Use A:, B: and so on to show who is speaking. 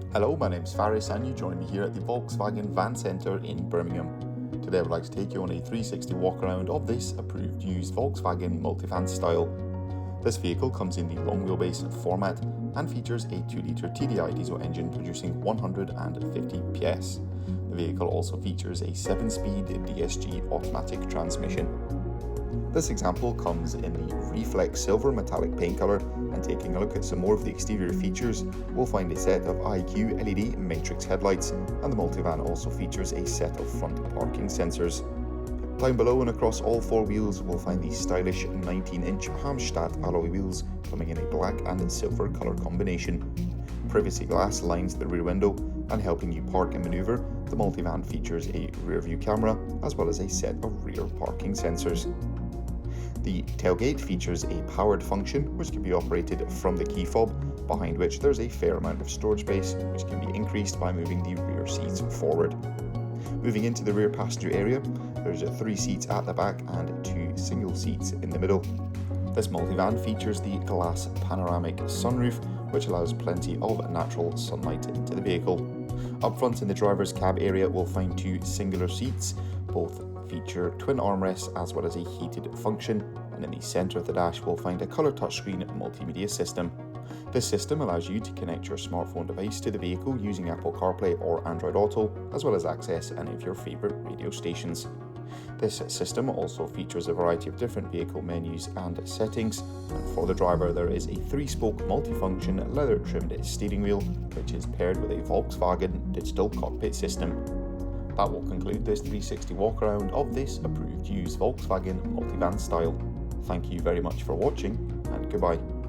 A: Hello, my name's Faris and you join me here at the Volkswagen Van Centre in Birmingham. Today I would like to take you on a 360 walk around of this approved used Volkswagen Multivan Style. This vehicle comes in the long wheelbase format and features a 2-litre TDI diesel engine producing 150 PS. The vehicle also features a 7-speed DSG automatic transmission. This example comes in the Reflex Silver metallic paint colour, and taking a look at some more of the exterior features, we'll find a set of IQ LED matrix headlights, and the Multivan also features a set of front parking sensors. Down below and across all four wheels, we'll find the stylish 19-inch Hamstadt alloy wheels coming in a black and silver colour combination. Privacy glass lines the rear window, and helping you park and manoeuvre, the Multivan features a rear view camera as well as a set of rear parking sensors. The tailgate features a powered function which can be operated from the key fob, behind which there's a fair amount of storage space which can be increased by moving the rear seats forward. Moving into the rear passenger area, there's 3 seats at the back and 2 single seats in the middle. This Multivan features the glass panoramic sunroof, which allows plenty of natural sunlight into the vehicle. Up front in the driver's cab area, we'll find 2 singular seats. Both feature twin armrests as well as a heated function, and in the centre of the dash we'll find a colour touchscreen multimedia system. This system allows you to connect your smartphone device to the vehicle using Apple CarPlay or Android Auto, as well as access any of your favourite radio stations. This system also features a variety of different vehicle menus and settings, and for the driver there is a 3-spoke multifunction leather trimmed steering wheel which is paired with a Volkswagen digital cockpit system. That will conclude this 360 walk around of this approved used Volkswagen Multivan Style. Thank you very much for watching, and goodbye.